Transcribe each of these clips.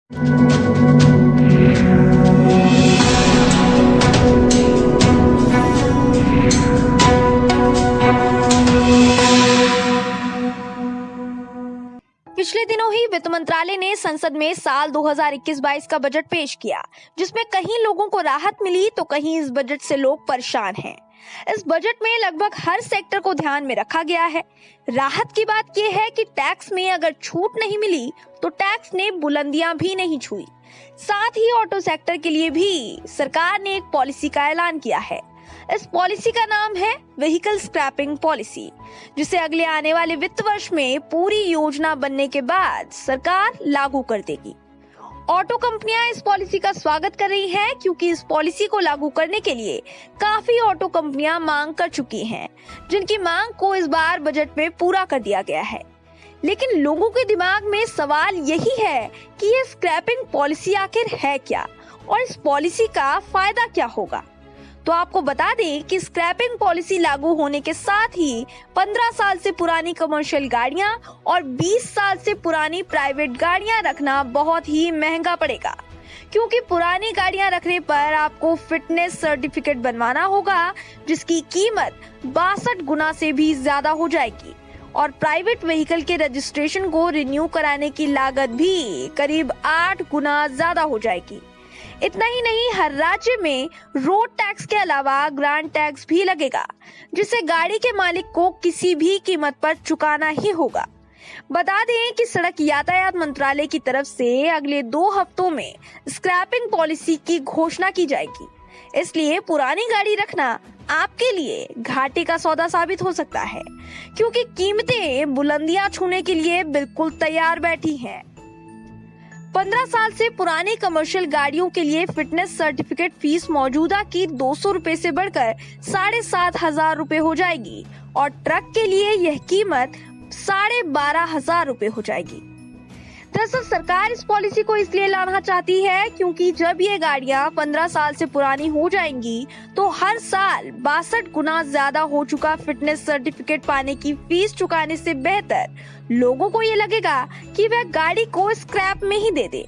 पिछले दिनों ही वित्त मंत्रालय ने संसद में साल 2021-22 का बजट पेश किया, जिसमें कहीं लोगों को राहत मिली तो कहीं इस बजट से लोग परेशान हैं। इस बजट में लगभग हर सेक्टर को ध्यान में रखा गया है। राहत की बात यह है कि टैक्स में अगर छूट नहीं मिली तो टैक्स ने बुलंदियां भी नहीं छुई। साथ ही ऑटो सेक्टर के लिए भी सरकार ने एक पॉलिसी का ऐलान किया है। इस पॉलिसी का नाम है व्हीकल स्क्रैपिंग पॉलिसी, जिसे अगले आने वाले वित्त वर्ष में पूरी योजना बनने के बाद सरकार लागू कर देगी। ऑटो कंपनियां इस पॉलिसी का स्वागत कर रही हैं, क्योंकि इस पॉलिसी को लागू करने के लिए काफी ऑटो कंपनियां मांग कर चुकी हैं, जिनकी मांग को इस बार बजट में पूरा कर दिया गया है। लेकिन लोगों के दिमाग में सवाल यही है कि ये स्क्रैपिंग पॉलिसी आखिर है क्या और इस पॉलिसी का फायदा क्या होगा। तो आपको बता दें कि स्क्रैपिंग पॉलिसी लागू होने के साथ ही 15 साल से पुरानी कमर्शियल गाड़ियां और 20 साल से पुरानी प्राइवेट गाड़ियां रखना बहुत ही महंगा पड़ेगा, क्योंकि पुरानी गाड़ियां रखने पर आपको फिटनेस सर्टिफिकेट बनवाना होगा, जिसकी कीमत 62 गुना से भी ज्यादा हो जाएगी और प्राइवेट व्हीकल के रजिस्ट्रेशन को रिन्यू कराने की लागत भी करीब 8 गुना ज्यादा हो जाएगी। इतना ही नहीं, हर राज्य में रोड टैक्स के अलावा ग्रांट टैक्स भी लगेगा, जिसे गाड़ी के मालिक को किसी भी कीमत पर चुकाना ही होगा। बता दें कि सड़क यातायात मंत्रालय की तरफ से अगले 2 हफ्तों में स्क्रैपिंग पॉलिसी की घोषणा की जाएगी। इसलिए पुरानी गाड़ी रखना आपके लिए घाटे का सौदा साबित हो सकता है, क्योंकि कीमतें बुलंदियां छूने के लिए बिल्कुल तैयार बैठी हैं। 15 साल से पुरानी कमर्शियल गाड़ियों के लिए फिटनेस सर्टिफिकेट फीस मौजूदा की 200 रुपए से बढ़कर 7,500 रुपए हो जाएगी और ट्रक के लिए यह कीमत 12,500 रुपए हो जाएगी। दरअसल सरकार इस पॉलिसी को इसलिए लाना चाहती है, क्योंकि जब ये गाड़ियां 15 साल से पुरानी हो जाएंगी तो हर साल 62 गुना ज्यादा हो चुका फिटनेस सर्टिफिकेट पाने की फीस चुकाने से बेहतर लोगों को ये लगेगा कि वह गाड़ी को स्क्रैप में ही दे दे,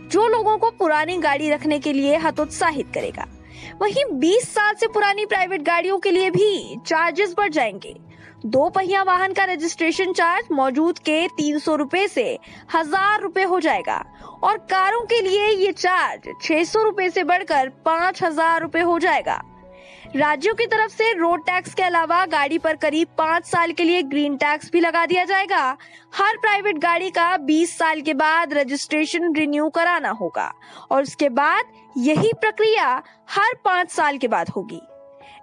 जो लोगों को पुरानी गाड़ी रखने के लिए हतोत्साहित करेगा। वहीं 20 साल से पुरानी प्राइवेट गाड़ियों के लिए भी चार्जेस बढ़ जाएंगे। 2 पहिया वाहन का रजिस्ट्रेशन चार्ज मौजूद के 300 रुपए से 1,000 रुपए हो जाएगा और कारों के लिए ये चार्ज 600 रुपए से बढ़कर 5,000 रुपए हो जाएगा। राज्यों की तरफ से रोड टैक्स के अलावा गाड़ी पर करीब 5 साल के लिए ग्रीन टैक्स भी लगा दिया जाएगा। हर प्राइवेट गाड़ी का 20 साल के बाद रजिस्ट्रेशन रिन्यू कराना होगा और उसके बाद यही प्रक्रिया हर 5 साल के बाद होगी।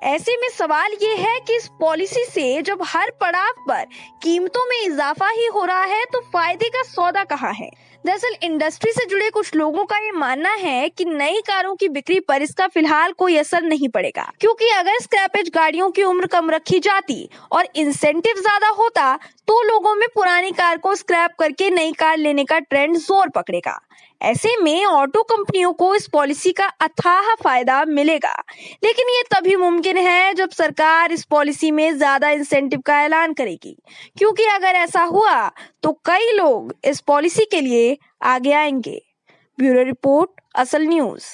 ऐसे में सवाल ये है कि इस पॉलिसी से जब हर पड़ाव पर कीमतों में इजाफा ही हो रहा है तो फायदे का सौदा कहाँ है। दरअसल इंडस्ट्री से जुड़े कुछ लोगों का ये मानना है कि नई कारों की बिक्री पर इसका फिलहाल कोई असर नहीं पड़ेगा, क्योंकि अगर स्क्रैपेज गाड़ियों की उम्र कम रखी जाती और इंसेंटिव ज्यादा होता तो लोगों में पुरानी कार को स्क्रैप करके नई कार लेने का ट्रेंड जोर पकड़ेगा। ऐसे में ऑटो कंपनियों को इस पॉलिसी का अथाह फायदा मिलेगा, लेकिन ये तभी मुमकिन है जब सरकार इस पॉलिसी में ज्यादा इंसेंटिव का ऐलान करेगी, क्योंकि अगर ऐसा हुआ तो कई लोग इस पॉलिसी के लिए आगे आएंगे। ब्यूरो रिपोर्ट, असल न्यूज़।